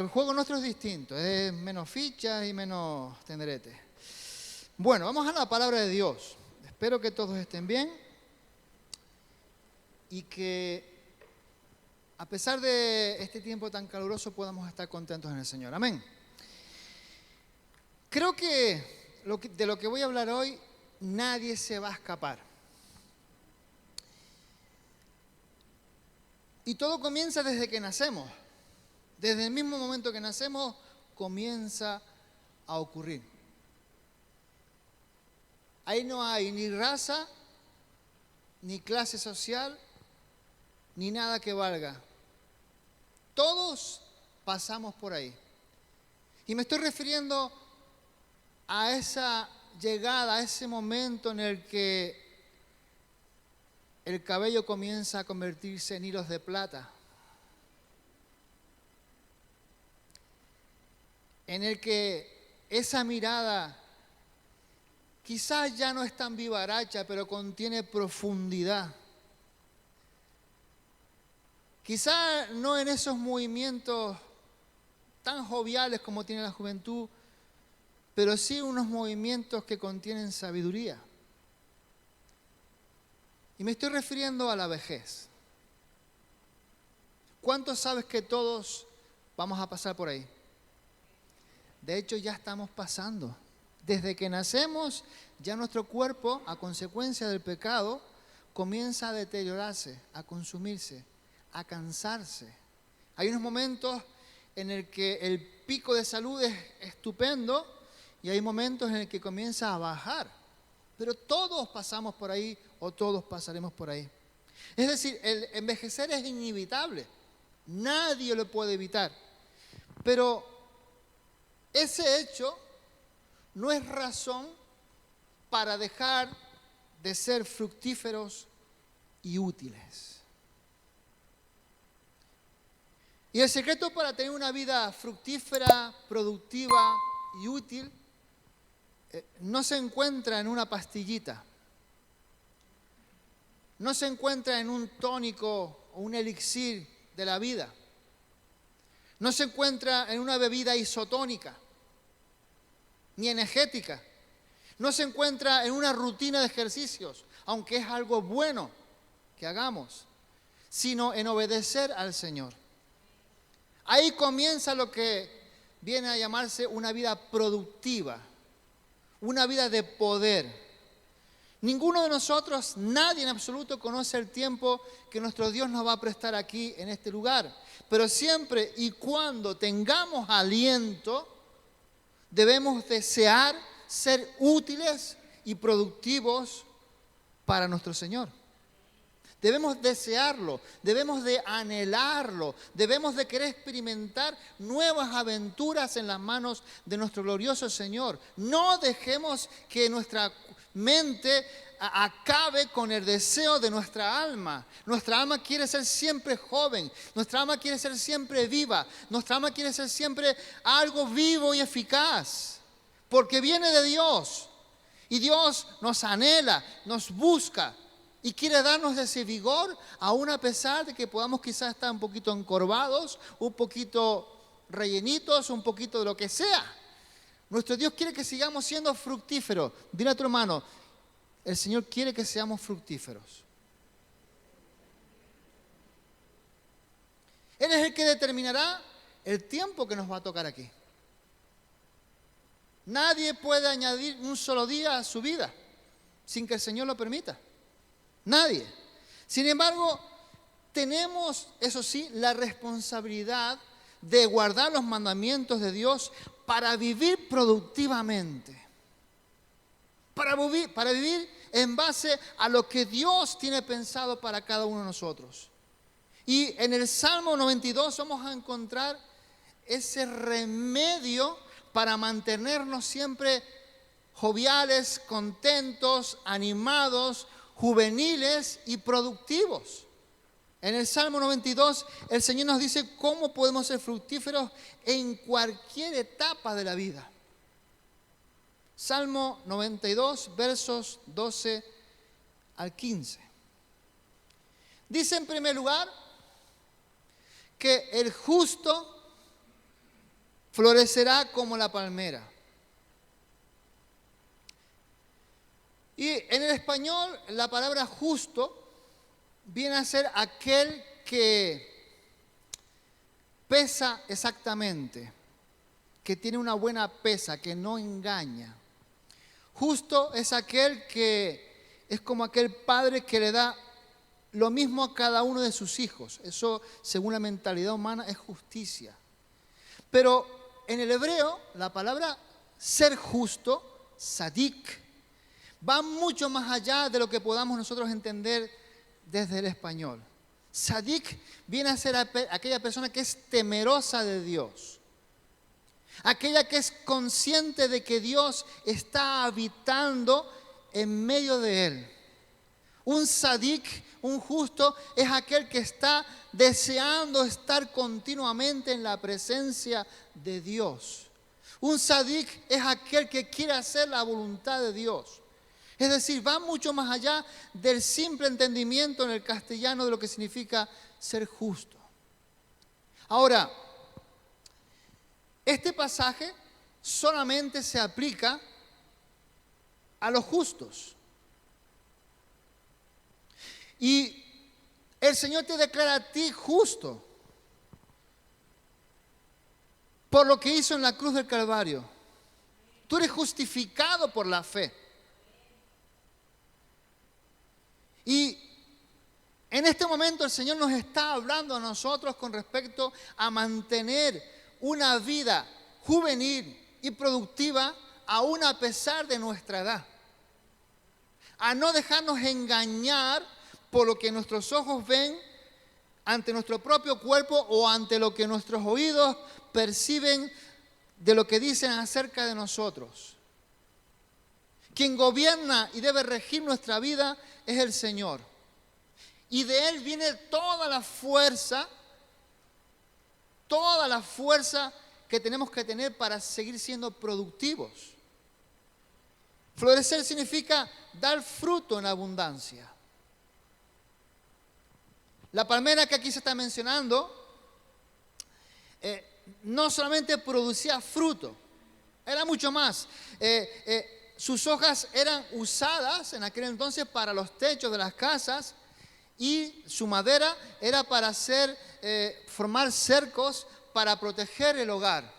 el juego nuestro es distinto, es menos fichas y menos tenderete. Bueno, vamos a la palabra de Dios. Espero que todos estén bien y que a pesar de este tiempo tan caluroso podamos estar contentos en el Señor. Amén. Creo que de lo que voy a hablar hoy nadie se va a escapar. Y todo comienza desde que nacemos. Desde el mismo momento que nacemos comienza a ocurrir. Ahí no hay ni raza, ni clase social, ni nada que valga. Todos pasamos por ahí. Y me estoy refiriendo a esa llegada, a ese momento en el que el cabello comienza a convertirse en hilos de plata. En el que esa mirada quizás ya no es tan vivaracha, pero contiene profundidad. Quizás no en esos movimientos tan joviales como tiene la juventud, pero sí unos movimientos que contienen sabiduría. Y me estoy refiriendo a la vejez. ¿Cuántos sabes que todos vamos a pasar por ahí? De hecho, ya estamos pasando. Desde que nacemos, ya nuestro cuerpo, a consecuencia del pecado, comienza a deteriorarse, a consumirse, a cansarse. Hay unos momentos en el que el pico de salud es estupendo y hay momentos en el que comienza a bajar. Pero todos pasamos por ahí o todos pasaremos por ahí. Es decir, el envejecer es inevitable. Nadie lo puede evitar. Pero ese hecho no es razón para dejar de ser fructíferos y útiles. Y el secreto para tener una vida fructífera, productiva y útil no se encuentra en una pastillita, no se encuentra en un tónico o un elixir de la vida, no se encuentra en una bebida isotónica ni energética, no se encuentra en una rutina de ejercicios, aunque es algo bueno que hagamos, sino en obedecer al Señor. Ahí comienza lo que viene a llamarse una vida productiva, una vida de poder. Ninguno de nosotros, nadie en absoluto, conoce el tiempo que nuestro Dios nos va a prestar aquí en este lugar. Pero siempre y cuando tengamos aliento, debemos desear ser útiles y productivos para nuestro Señor. Debemos desearlo, debemos de anhelarlo, debemos de querer experimentar nuevas aventuras en las manos de nuestro glorioso Señor. No dejemos que nuestra mente acabe con el deseo de nuestra alma. Nuestra alma quiere ser siempre joven, nuestra alma quiere ser siempre viva, nuestra alma quiere ser siempre algo vivo y eficaz, porque viene de Dios. Y Dios nos anhela, nos busca y quiere darnos ese vigor, aún a pesar de que podamos quizás estar un poquito encorvados, un poquito rellenitos, un poquito de lo que sea. Nuestro Dios quiere que sigamos siendo fructíferos. Dile a tu hermano, el Señor quiere que seamos fructíferos. Él es el que determinará el tiempo que nos va a tocar aquí. Nadie puede añadir un solo día a su vida sin que el Señor lo permita. Nadie. Sin embargo, tenemos, eso sí, la responsabilidad de guardar los mandamientos de Dios para vivir productivamente. Para vivir en base a lo que Dios tiene pensado para cada uno de nosotros. Y en el Salmo 92 vamos a encontrar ese remedio para mantenernos siempre joviales, contentos, animados, juveniles y productivos. En el Salmo 92 el Señor nos dice cómo podemos ser fructíferos en cualquier etapa de la vida. Salmo 92, versos 12 al 15. Dice en primer lugar que el justo florecerá como la palmera. Y en el español la palabra justo viene a ser aquel que pesa exactamente, que tiene una buena pesa, que no engaña. Justo es aquel que es como aquel padre que le da lo mismo a cada uno de sus hijos. Eso, según la mentalidad humana, es justicia. Pero en el hebreo, la palabra ser justo, sadik, va mucho más allá de lo que podamos nosotros entender desde el español. Sadik viene a ser aquella persona que es temerosa de Dios. Aquella que es consciente de que Dios está habitando en medio de él. Un sadik, un justo, es aquel que está deseando estar continuamente en la presencia de Dios. Un sadik es aquel que quiere hacer la voluntad de Dios. Es decir, va mucho más allá del simple entendimiento en el castellano de lo que significa ser justo. Ahora, este pasaje solamente se aplica a los justos. Y el Señor te declara a ti justo por lo que hizo en la cruz del Calvario. Tú eres justificado por la fe. Y en este momento el Señor nos está hablando a nosotros con respecto a mantener una vida juvenil y productiva aún a pesar de nuestra edad. A no dejarnos engañar por lo que nuestros ojos ven ante nuestro propio cuerpo o ante lo que nuestros oídos perciben de lo que dicen acerca de nosotros. Quien gobierna y debe regir nuestra vida es el Señor. Y de Él viene toda la fuerza que tenemos que tener para seguir siendo productivos. Florecer significa dar fruto en abundancia. La palmera que aquí se está mencionando no solamente producía fruto, era mucho más. Sus hojas eran usadas en aquel entonces para los techos de las casas y su madera era para formar cercos para proteger el hogar.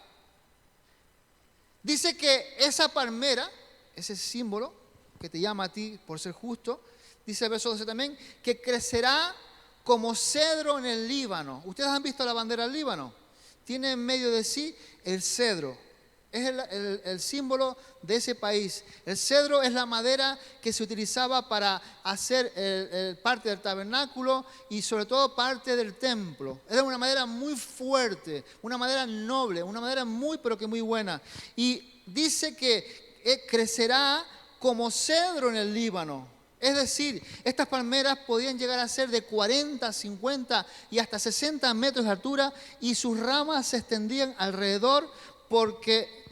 Dice que esa palmera, ese símbolo que te llama a ti por ser justo, dice el verso 12 también, que crecerá como cedro en el Líbano. ¿Ustedes han visto la bandera del Líbano? Tiene en medio de sí el cedro. Es el símbolo de ese país. El cedro es la madera que se utilizaba para hacer parte del tabernáculo y sobre todo parte del templo. Era una madera muy fuerte, una madera noble, una madera muy pero que muy buena. Y dice que crecerá como cedro en el Líbano. Es decir, estas palmeras podían llegar a ser de 40, 50 y hasta 60 metros de altura y sus ramas se extendían alrededor porque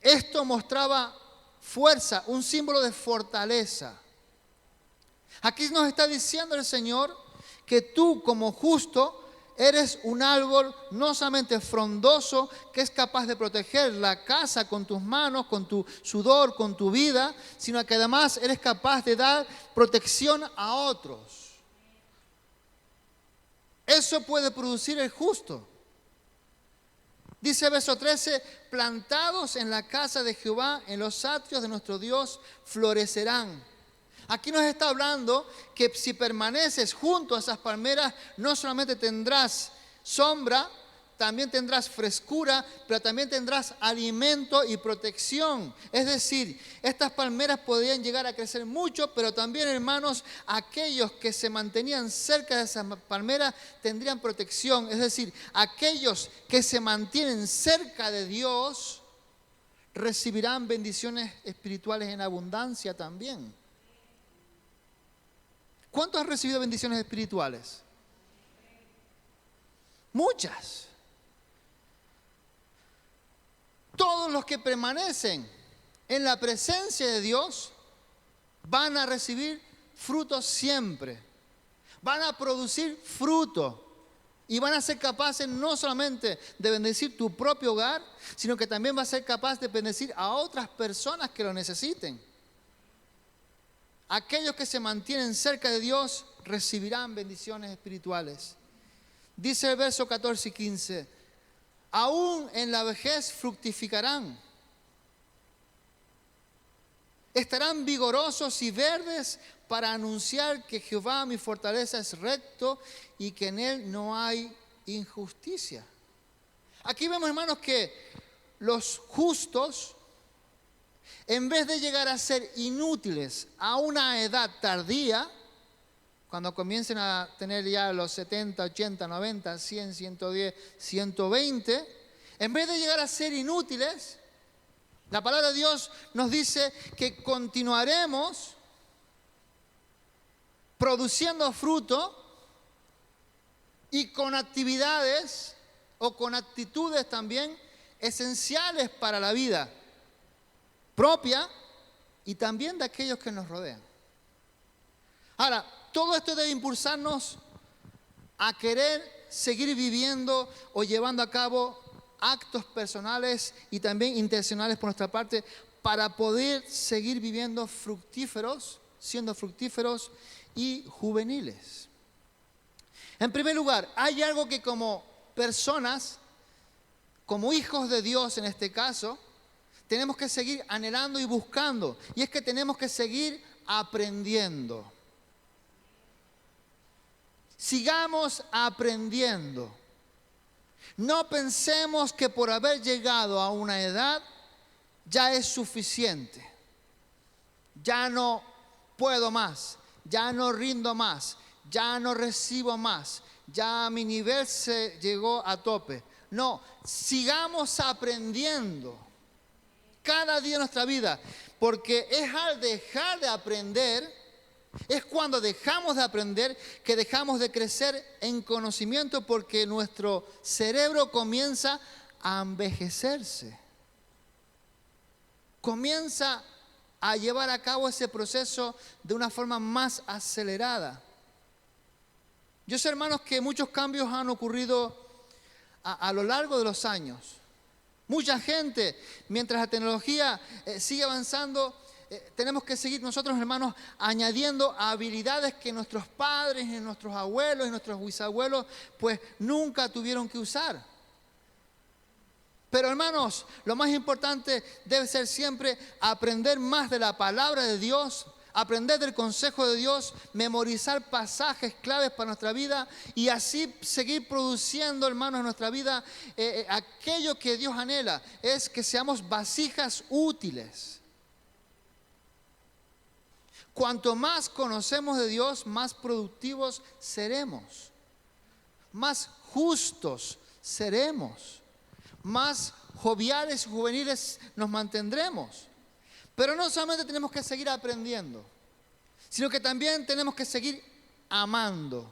esto mostraba fuerza, un símbolo de fortaleza. Aquí nos está diciendo el Señor que tú como justo eres un árbol no solamente frondoso que es capaz de proteger la casa con tus manos, con tu sudor, con tu vida, sino que además eres capaz de dar protección a otros. Eso puede producir el justo. Dice verso 13, plantados en la casa de Jehová, en los atrios de nuestro Dios, florecerán. Aquí nos está hablando que si permaneces junto a esas palmeras, no solamente tendrás sombra, también tendrás frescura, pero también tendrás alimento y protección. Es decir, estas palmeras podían llegar a crecer mucho, pero también, hermanos, aquellos que se mantenían cerca de esas palmeras tendrían protección. Es decir, aquellos que se mantienen cerca de Dios recibirán bendiciones espirituales en abundancia también. ¿Cuántos han recibido bendiciones espirituales? Muchas. Todos los que permanecen en la presencia de Dios van a recibir frutos siempre. Van a producir fruto. Y van a ser capaces no solamente de bendecir tu propio hogar, sino que también va a ser capaz de bendecir a otras personas que lo necesiten. Aquellos que se mantienen cerca de Dios recibirán bendiciones espirituales. Dice el verso 14 y 15, aún en la vejez fructificarán. Estarán vigorosos y verdes para anunciar que Jehová mi fortaleza es recto y que en él no hay injusticia. Aquí vemos, hermanos, que los justos, en vez de llegar a ser inútiles a una edad tardía, cuando comiencen a tener ya los 70, 80, 90, 100, 110, 120, en vez de llegar a ser inútiles, la palabra de Dios nos dice que continuaremos produciendo fruto y con actividades o con actitudes también esenciales para la vida propia y también de aquellos que nos rodean. Ahora, todo esto debe impulsarnos a querer seguir viviendo o llevando a cabo actos personales y también intencionales por nuestra parte para poder seguir viviendo fructíferos, siendo fructíferos y juveniles. En primer lugar, hay algo que como personas, como hijos de Dios en este caso, tenemos que seguir anhelando y buscando, y es que tenemos que seguir aprendiendo. Sigamos aprendiendo. No pensemos que por haber llegado a una edad ya es suficiente. Ya no puedo más, ya no rindo más, ya no recibo más, ya mi nivel se llegó a tope. No, sigamos aprendiendo cada día de nuestra vida, porque es al dejar de aprender, es cuando dejamos de aprender que dejamos de crecer en conocimiento, porque nuestro cerebro comienza a envejecerse. Comienza a llevar a cabo ese proceso de una forma más acelerada. Yo sé, hermanos, que muchos cambios han ocurrido a lo largo de los años. Mucha gente, mientras la tecnología sigue avanzando, tenemos que seguir nosotros, hermanos, añadiendo habilidades que nuestros padres, nuestros abuelos y nuestros bisabuelos pues nunca tuvieron que usar. Pero, hermanos, lo más importante debe ser siempre aprender más de la palabra de Dios, aprender del consejo de Dios, memorizar pasajes claves para nuestra vida y así seguir produciendo, hermanos, en nuestra vida aquello que Dios anhela, es que seamos vasijas útiles. Cuanto más conocemos de Dios, más productivos seremos, más justos seremos, más joviales y juveniles nos mantendremos. Pero no solamente tenemos que seguir aprendiendo, sino que también tenemos que seguir amando.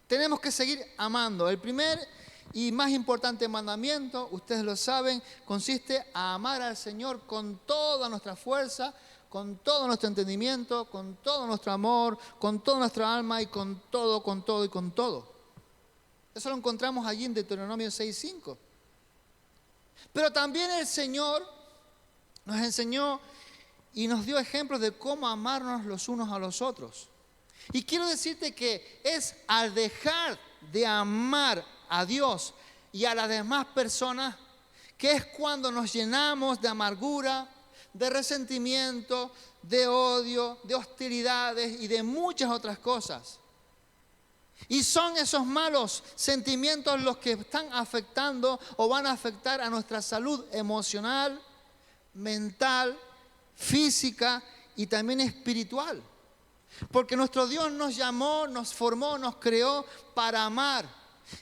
Tenemos que seguir amando. El primer y más importante mandamiento, ustedes lo saben, consiste a amar al Señor con toda nuestra fuerza, con todo nuestro entendimiento, con todo nuestro amor, con toda nuestra alma y con todo, con todo y con todo. Eso lo encontramos allí en Deuteronomio 6:5. Pero también el Señor nos enseñó y nos dio ejemplos de cómo amarnos los unos a los otros. Y quiero decirte que es al dejar de amar a Dios y a las demás personas que es cuando nos llenamos de amargura, de resentimiento, de odio, de hostilidades y de muchas otras cosas. Y son esos malos sentimientos los que están afectando o van a afectar a nuestra salud emocional, mental, física y también espiritual. Porque nuestro Dios nos llamó, nos formó, nos creó para amar.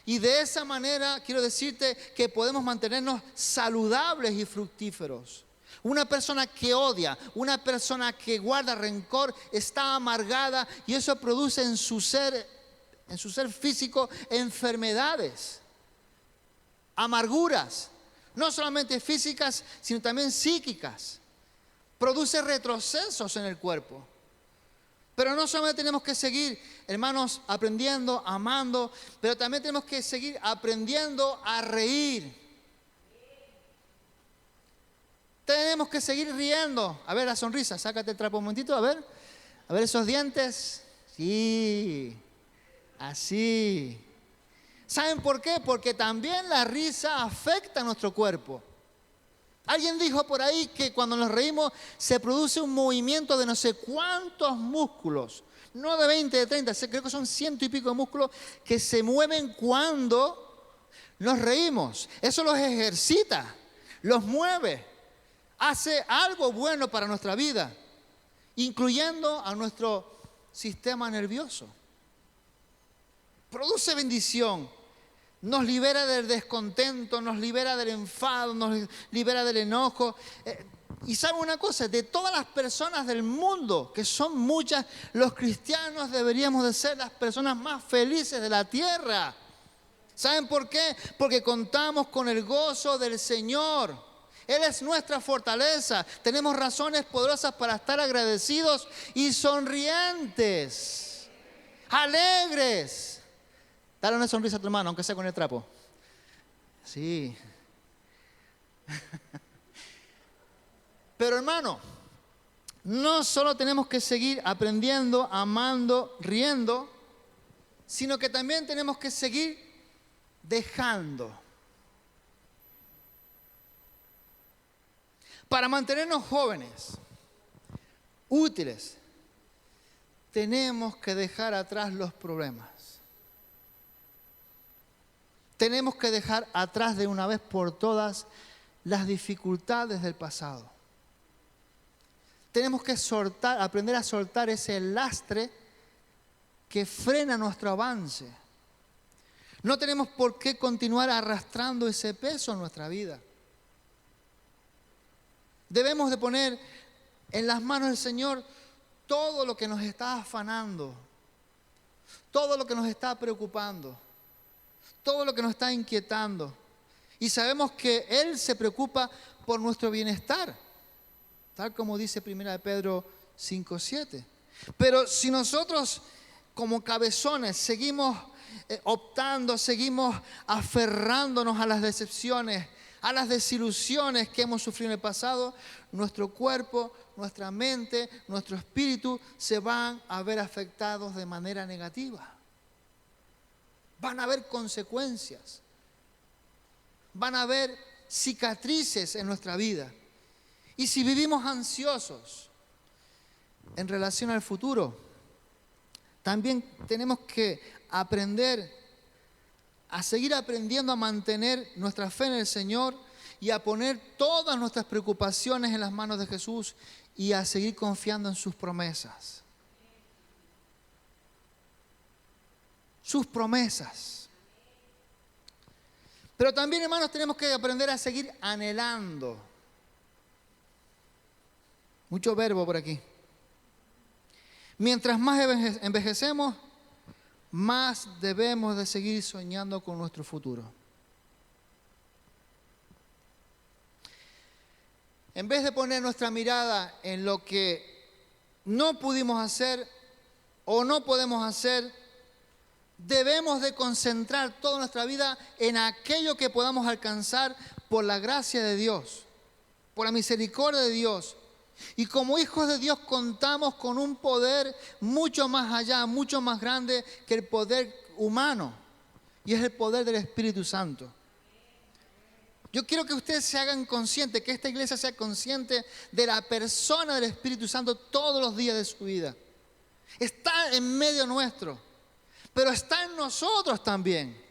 Y de esa manera quiero decirte que podemos mantenernos saludables y fructíferos. Una persona que odia, una persona que guarda rencor, está amargada y eso produce en su ser físico enfermedades, amarguras, no solamente físicas, sino también psíquicas. Produce retrocesos en el cuerpo. Pero no solamente tenemos que seguir, hermanos, aprendiendo, amando, pero también tenemos que seguir aprendiendo a reír. Tenemos que seguir riendo. A ver la sonrisa, sácate el trapo un momentito, a ver esos dientes. Sí, así. ¿Saben por qué? Porque también la risa afecta a nuestro cuerpo. Alguien dijo por ahí que cuando nos reímos se produce un movimiento de no sé cuántos músculos, no de 20, de 30, creo que son 100 y pico de músculos que se mueven cuando nos reímos. Eso los ejercita, los mueve, hace algo bueno para nuestra vida, incluyendo a nuestro sistema nervioso. Produce bendición. Nos libera del descontento, nos libera del enfado, nos libera del enojo. Y ¿saben una cosa? De todas las personas del mundo, que son muchas, los cristianos deberíamos de ser las personas más felices de la tierra. ¿Saben por qué? Porque contamos con el gozo del Señor. Él es nuestra fortaleza. Tenemos razones poderosas para estar agradecidos y sonrientes, alegres. Dale una sonrisa a tu hermano, aunque sea con el trapo. Sí. Pero hermano, no solo tenemos que seguir aprendiendo, amando, riendo, sino que también tenemos que seguir dejando. Para mantenernos jóvenes, útiles, tenemos que dejar atrás los problemas. Tenemos que dejar atrás de una vez por todas las dificultades del pasado. Tenemos que aprender a soltar ese lastre que frena nuestro avance. No tenemos por qué continuar arrastrando ese peso en nuestra vida. Debemos de poner en las manos del Señor todo lo que nos está afanando, todo lo que nos está preocupando, todo lo que nos está inquietando. Y sabemos que Él se preocupa por nuestro bienestar, tal como dice 1 Pedro 5:7. Pero si nosotros como cabezones seguimos optando, seguimos aferrándonos a las decepciones, a las desilusiones que hemos sufrido en el pasado, nuestro cuerpo, nuestra mente, nuestro espíritu se van a ver afectados de manera negativa. Van a haber consecuencias. Van a haber cicatrices en nuestra vida. Y si vivimos ansiosos en relación al futuro, también tenemos que aprender a seguir aprendiendo a mantener nuestra fe en el Señor y a poner todas nuestras preocupaciones en las manos de Jesús y a seguir confiando en sus promesas. Sus promesas. Pero también, hermanos, tenemos que aprender a seguir anhelando. Mucho verbo por aquí. Mientras más envejecemos, más debemos de seguir soñando con nuestro futuro. En vez de poner nuestra mirada en lo que no pudimos hacer o no podemos hacer, debemos de concentrar toda nuestra vida en aquello que podamos alcanzar por la gracia de Dios, por la misericordia de Dios. Y como hijos de Dios contamos con un poder mucho más allá, mucho más grande que el poder humano. Y es el poder del Espíritu Santo. Yo quiero que ustedes se hagan conscientes, que esta iglesia sea consciente de la persona del Espíritu Santo todos los días de su vida. Está en medio nuestro, pero está en nosotros también.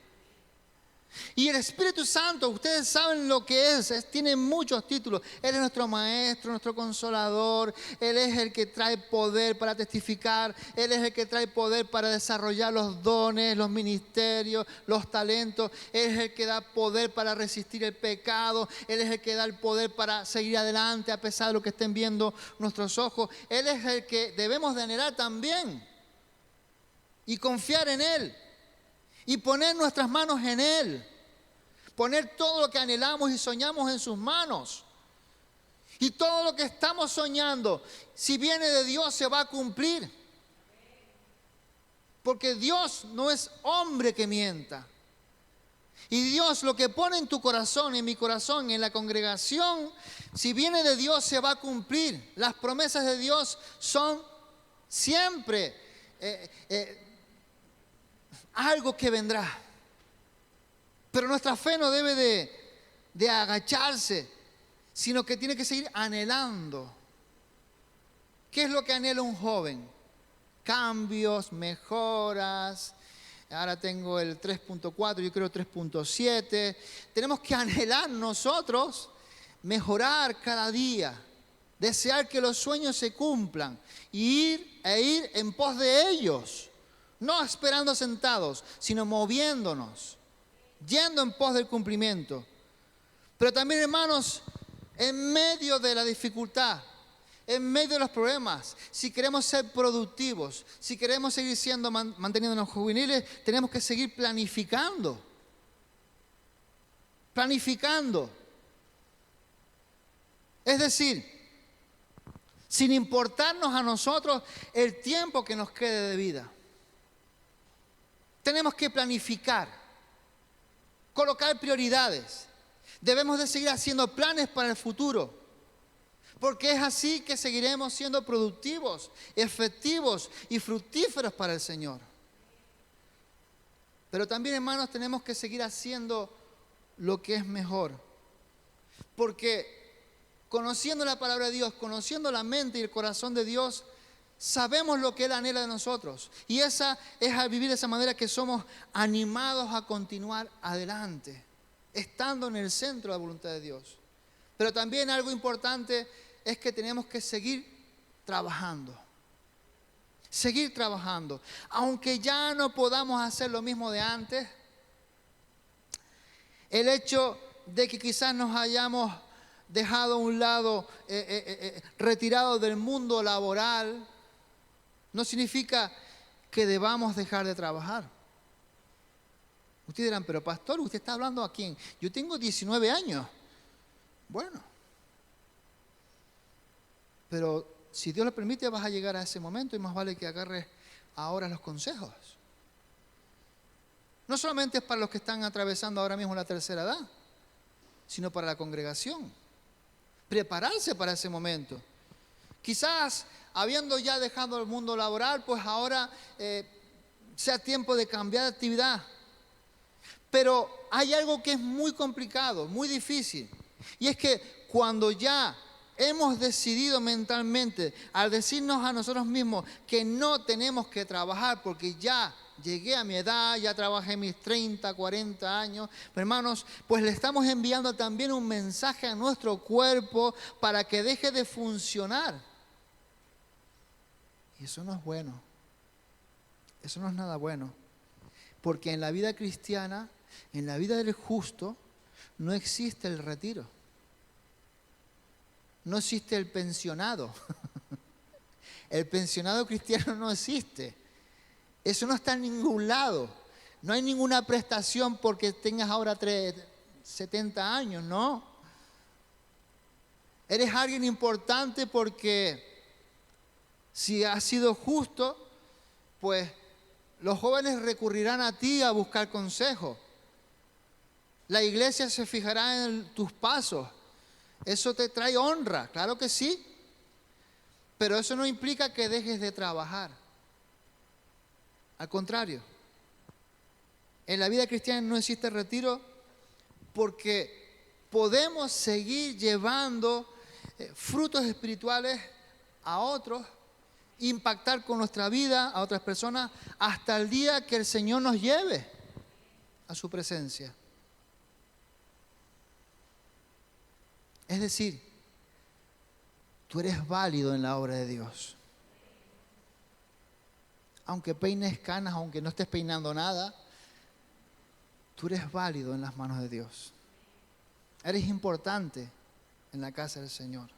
Y el Espíritu Santo, ustedes saben lo que es, tiene muchos títulos. Él es nuestro maestro, nuestro consolador. Él es el que trae poder para testificar. Él es el que trae poder para desarrollar los dones, los ministerios, los talentos. Él es el que da poder para resistir el pecado. Él es el que da el poder para seguir adelante a pesar de lo que estén viendo nuestros ojos. Él es el que debemos de anhelar también y confiar en Él. Y poner nuestras manos en Él. Poner todo lo que anhelamos y soñamos en sus manos. Y todo lo que estamos soñando, si viene de Dios, se va a cumplir. Porque Dios no es hombre que mienta. Y Dios lo que pone en tu corazón, en mi corazón, en la congregación, si viene de Dios se va a cumplir. Las promesas de Dios son siempre algo que vendrá. Pero nuestra fe no debe de agacharse, sino que tiene que seguir anhelando. ¿Qué es lo que anhela un joven? Cambios, mejoras. Ahora tengo el 3.4, yo creo 3.7. Tenemos que anhelar nosotros mejorar cada día, desear que los sueños se cumplan y ir en pos de ellos, no esperando sentados, sino moviéndonos, yendo en pos del cumplimiento. Pero también, hermanos, en medio de la dificultad, en medio de los problemas, si queremos ser productivos, si queremos seguir manteniéndonos juveniles, tenemos que seguir planificando. Planificando. Es decir, sin importarnos a nosotros el tiempo que nos quede de vida. Tenemos que planificar, colocar prioridades. Debemos de seguir haciendo planes para el futuro. Porque es así que seguiremos siendo productivos, efectivos y fructíferos para el Señor. Pero también, hermanos, tenemos que seguir haciendo lo que es mejor. Porque conociendo la palabra de Dios, conociendo la mente y el corazón de Dios, sabemos lo que Él anhela de nosotros. Y esa es al vivir de esa manera que somos animados a continuar adelante, estando en el centro de la voluntad de Dios. Pero también algo importante es que tenemos que seguir trabajando. Seguir trabajando. Aunque ya no podamos hacer lo mismo de antes, el hecho de que quizás nos hayamos dejado a un lado, retirado del mundo laboral, no significa que debamos dejar de trabajar. Ustedes dirán, pero pastor, ¿usted está hablando a quién? Yo tengo 19 años. Bueno, pero si Dios lo permite vas a llegar a ese momento y más vale que agarres ahora los consejos. No solamente es para los que están atravesando ahora mismo la tercera edad, sino para la congregación. Prepararse para ese momento. Quizás habiendo ya dejado el mundo laboral, pues ahora sea tiempo de cambiar de actividad. Pero hay algo que es muy complicado, muy difícil. Y es que cuando ya hemos decidido mentalmente, al decirnos a nosotros mismos que no tenemos que trabajar porque ya llegué a mi edad, ya trabajé mis 30, 40 años, hermanos, pues le estamos enviando también un mensaje a nuestro cuerpo para que deje de funcionar. Y eso no es bueno. Eso no es nada bueno. Porque en la vida cristiana, en la vida del justo, no existe el retiro. No existe el pensionado. El pensionado cristiano no existe. Eso no está en ningún lado. No hay ninguna prestación porque tengas ahora 70 años, no. Eres alguien importante porque si has sido justo, pues los jóvenes recurrirán a ti a buscar consejo. La iglesia se fijará en tus pasos. Eso te trae honra, claro que sí. Pero eso no implica que dejes de trabajar. Al contrario, en la vida cristiana no existe retiro porque podemos seguir llevando frutos espirituales a otros, impactar con nuestra vida a otras personas hasta el día que el Señor nos lleve a su presencia. Es decir, tú eres válido en la obra de Dios. Aunque peines canas, aunque no estés peinando nada, tú eres válido en las manos de Dios. Eres importante en la casa del Señor.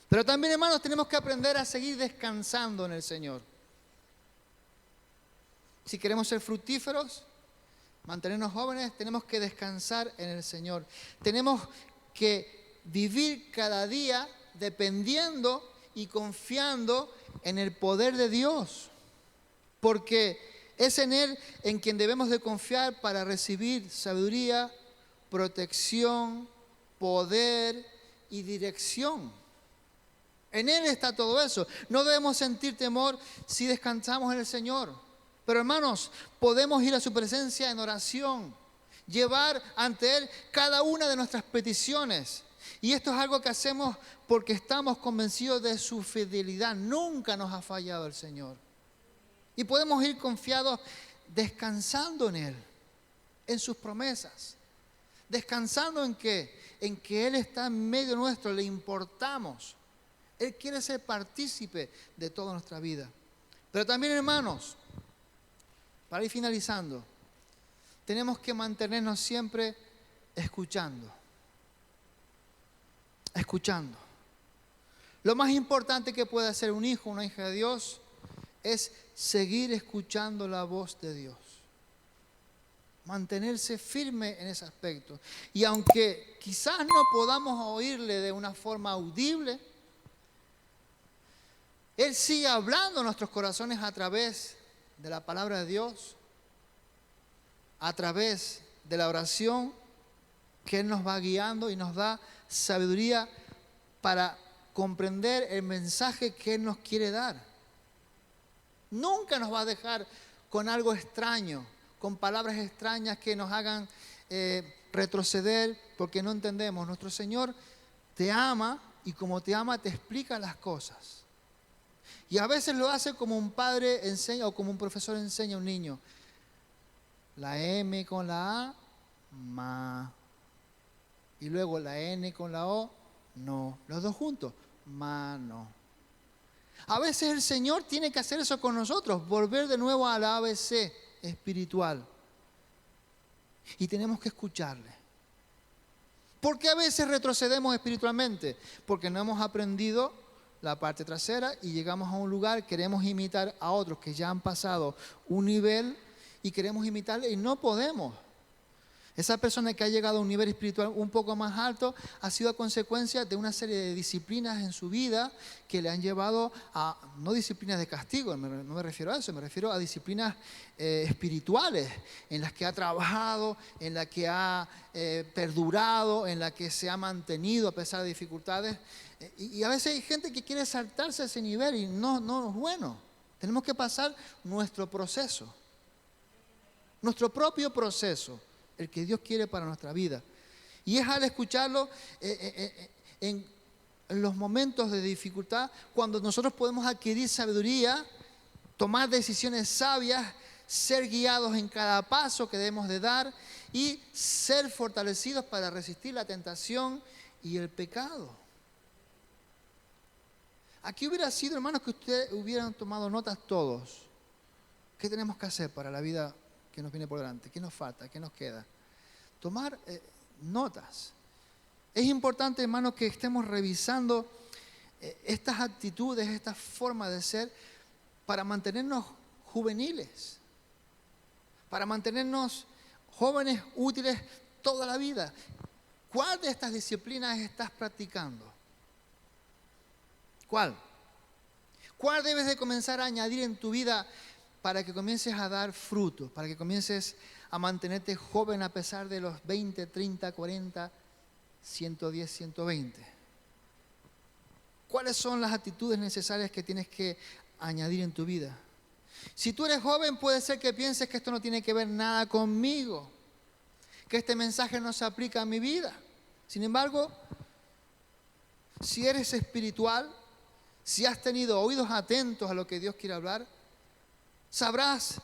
Pero también, hermanos, tenemos que aprender a seguir descansando en el Señor. Si queremos ser fructíferos, mantenernos jóvenes, tenemos que descansar en el Señor. Tenemos que vivir cada día dependiendo y confiando en el poder de Dios. porque es en Él en quien debemos de confiar para recibir sabiduría, protección, poder y dirección. En Él está todo eso. No debemos sentir temor si descansamos en el Señor. Pero hermanos, podemos ir a su presencia en oración, llevar ante Él cada una de nuestras peticiones. Y esto es algo que hacemos porque estamos convencidos de su fidelidad. Nunca nos ha fallado el Señor. Y podemos ir confiados descansando en Él, en sus promesas. Descansando en que Él está en medio nuestro, le importamos. Él quiere ser partícipe de toda nuestra vida. Pero también, hermanos, para ir finalizando, tenemos que mantenernos siempre escuchando. Escuchando. Lo más importante que puede hacer un hijo, una hija de Dios, es seguir escuchando la voz de Dios. Mantenerse firme en ese aspecto. Y aunque quizás no podamos oírle de una forma audible, Él sigue hablando en nuestros corazones a través de la palabra de Dios, a través de la oración, que Él nos va guiando y nos da sabiduría para comprender el mensaje que Él nos quiere dar. Nunca nos va a dejar con algo extraño, con palabras extrañas que nos hagan retroceder porque no entendemos. Nuestro Señor te ama y como te ama te explica las cosas. Y a veces lo hace como un padre enseña o como un profesor enseña a un niño. La M con la A, ma. Y luego la N con la O, no. Los dos juntos, mano. A veces el Señor tiene que hacer eso con nosotros, volver de nuevo a la ABC espiritual. Y tenemos que escucharle. ¿Por qué a veces retrocedemos espiritualmente? Porque no hemos aprendido la parte trasera y llegamos a un lugar, queremos imitar a otros que ya han pasado un nivel y queremos imitarle y no podemos. Esa persona que ha llegado a un nivel espiritual un poco más alto ha sido a consecuencia de una serie de disciplinas en su vida que le han llevado a, no disciplinas de castigo, no me refiero a eso, me refiero a disciplinas espirituales en las que ha trabajado, en las que ha perdurado, en las que se ha mantenido a pesar de dificultades. Y a veces hay gente que quiere saltarse a ese nivel y no es bueno. Tenemos que pasar nuestro proceso, nuestro propio proceso, el que Dios quiere para nuestra vida. Y es al escucharlo en los momentos de dificultad, cuando nosotros podemos adquirir sabiduría, tomar decisiones sabias, ser guiados en cada paso que debemos de dar y ser fortalecidos para resistir la tentación y el pecado. Aquí hubiera sido, hermanos, que ustedes hubieran tomado notas todos. ¿Qué tenemos que hacer para la vida que nos viene por delante? ¿Qué nos falta? ¿Qué nos queda? Tomar notas. Es importante, hermanos, que estemos revisando estas actitudes, esta forma de ser, para mantenernos juveniles, para mantenernos jóvenes útiles toda la vida. ¿Cuál de estas disciplinas estás practicando? ¿Cuál? ¿Cuál debes de comenzar a añadir en tu vida para que comiences a dar frutos, para que comiences a mantenerte joven a pesar de los 20, 30, 40, 110, 120? ¿Cuáles son las actitudes necesarias que tienes que añadir en tu vida? Si tú eres joven, puede ser que pienses que esto no tiene que ver nada conmigo, que este mensaje no se aplica a mi vida. Sin embargo, si eres espiritual, si has tenido oídos atentos a lo que Dios quiere hablar, sabrás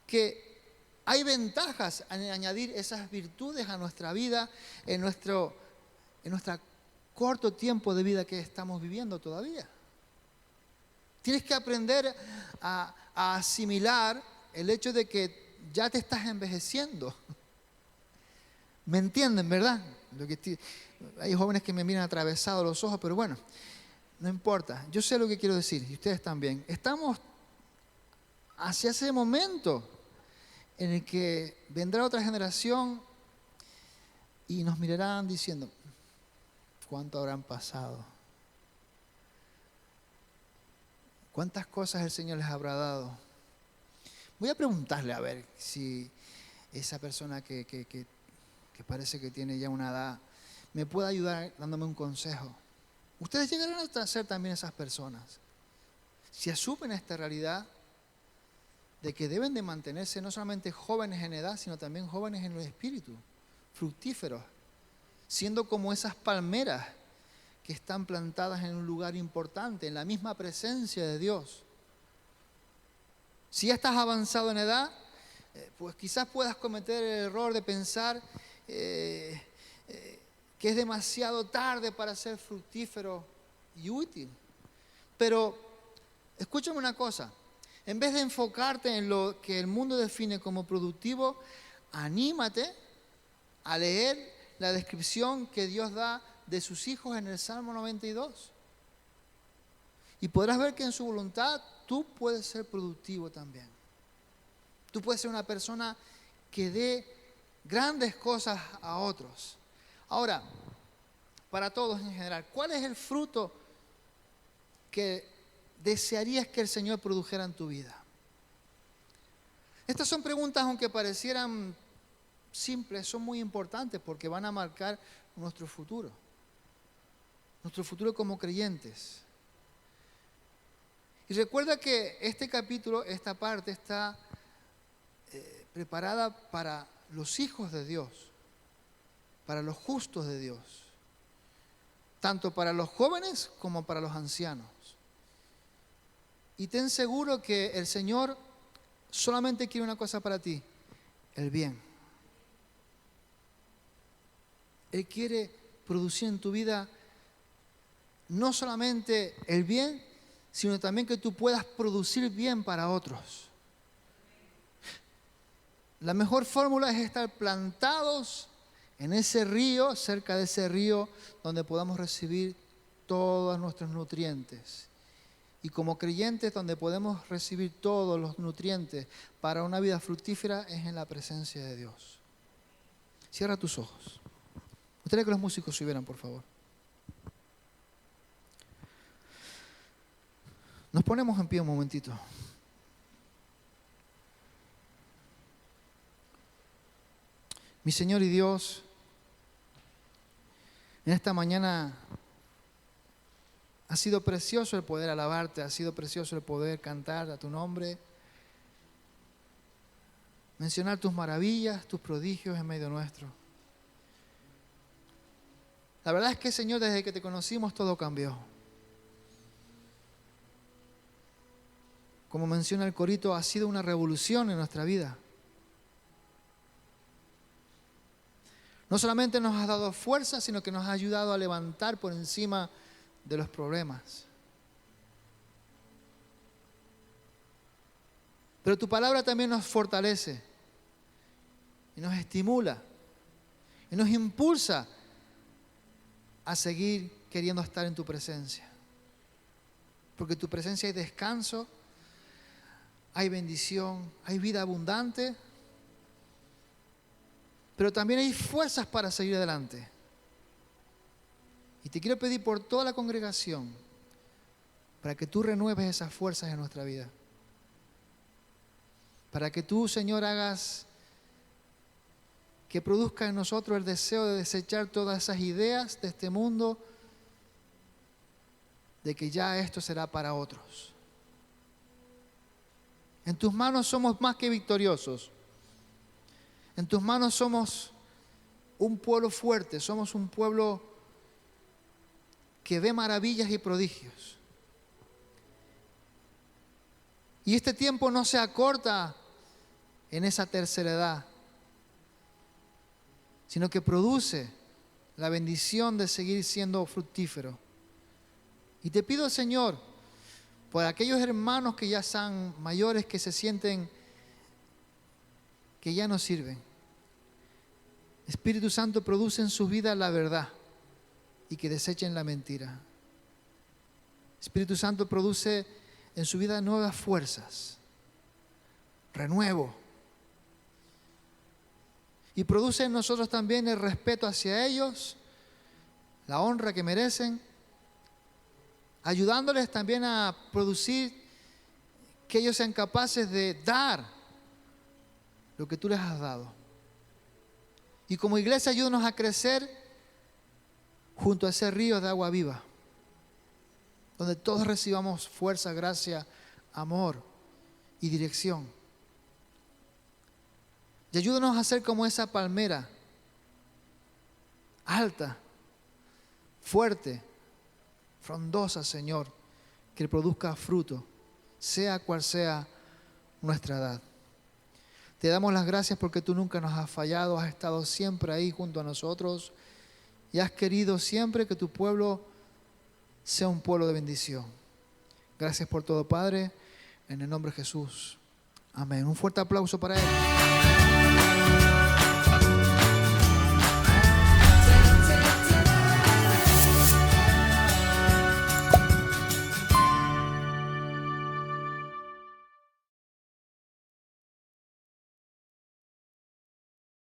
que hay ventajas en añadir esas virtudes a nuestra vida en nuestro corto tiempo de vida que estamos viviendo todavía. Tienes que aprender a asimilar el hecho de que ya te estás envejeciendo. ¿Me entienden, verdad? Hay jóvenes que me miran atravesados los ojos, pero bueno, no importa. Yo sé lo que quiero decir y ustedes también. Estamos hacia ese momento en el que vendrá otra generación y nos mirarán diciendo, ¿cuánto habrán pasado? ¿Cuántas cosas el Señor les habrá dado? Voy a preguntarle a ver si esa persona que parece que tiene ya una edad me puede ayudar dándome un consejo. Ustedes llegarán a ser también esas personas. Si asumen esta realidad de que deben de mantenerse no solamente jóvenes en edad, sino también jóvenes en el espíritu, fructíferos, siendo como esas palmeras que están plantadas en un lugar importante, en la misma presencia de Dios. Si ya estás avanzado en edad, pues quizás puedas cometer el error de pensar que es demasiado tarde para ser fructífero y útil. Pero escúchame una cosa, en vez de enfocarte en lo que el mundo define como productivo, anímate a leer la descripción que Dios da de sus hijos en el Salmo 92. Y podrás ver que en su voluntad tú puedes ser productivo también. Tú puedes ser una persona que dé grandes cosas a otros. Ahora, para todos en general, ¿cuál es el fruto que desearías que el Señor produjera en tu vida? Estas son preguntas, aunque parecieran simples, son muy importantes porque van a marcar nuestro futuro como creyentes. Y recuerda que este capítulo, esta parte está preparada para los hijos de Dios, para los justos de Dios, tanto para los jóvenes como para los ancianos. Y ten seguro que el Señor solamente quiere una cosa para ti, el bien. Él quiere producir en tu vida no solamente el bien, sino también que tú puedas producir bien para otros. La mejor fórmula es estar plantados en ese río, cerca de ese río, donde podamos recibir todos nuestros nutrientes. Y como creyentes, donde podemos recibir todos los nutrientes para una vida fructífera es en la presencia de Dios. Cierra tus ojos. Me gustaría que los músicos subieran, por favor. Nos ponemos en pie un momentito. Mi Señor y Dios, en esta mañana ha sido precioso el poder alabarte, ha sido precioso el poder cantar a tu nombre, mencionar tus maravillas, tus prodigios en medio nuestro. La verdad es que, Señor, desde que te conocimos todo cambió. Como menciona el corito, ha sido una revolución en nuestra vida. No solamente nos has dado fuerza, sino que nos has ayudado a levantar por encima de los problemas. Pero tu palabra también nos fortalece y nos estimula y nos impulsa a seguir queriendo estar en tu presencia. Porque en tu presencia hay descanso, hay bendición, hay vida abundante, pero también hay fuerzas para seguir adelante. Y te quiero pedir por toda la congregación para que tú renueves esas fuerzas en nuestra vida. Para que tú, Señor, hagas que produzca en nosotros el deseo de desechar todas esas ideas de este mundo, de que ya esto será para otros. En tus manos somos más que victoriosos. En tus manos somos un pueblo fuerte, somos un pueblo que ve maravillas y prodigios. Y este tiempo no se acorta en esa tercera edad, sino que produce la bendición de seguir siendo fructífero. Y te pido, Señor, por aquellos hermanos que ya son mayores, que se sienten que ya no sirven. Espíritu Santo, produce en sus vidas la verdad y que desechen la mentira. Espíritu Santo, produce en su vida nuevas fuerzas, renuevo. Y produce en nosotros también el respeto hacia ellos, la honra que merecen, ayudándoles también a producir que ellos sean capaces de dar lo que tú les has dado. Y como iglesia, ayúdanos a crecer junto a ese río de agua viva, donde todos recibamos fuerza, gracia, amor y dirección. Y ayúdanos a ser como esa palmera, alta, fuerte, frondosa, Señor, que produzca fruto, sea cual sea nuestra edad. Te damos las gracias porque tú nunca nos has fallado, has estado siempre ahí junto a nosotros y has querido siempre que tu pueblo sea un pueblo de bendición. Gracias por todo, Padre, en el nombre de Jesús. Amén. Un fuerte aplauso para Él.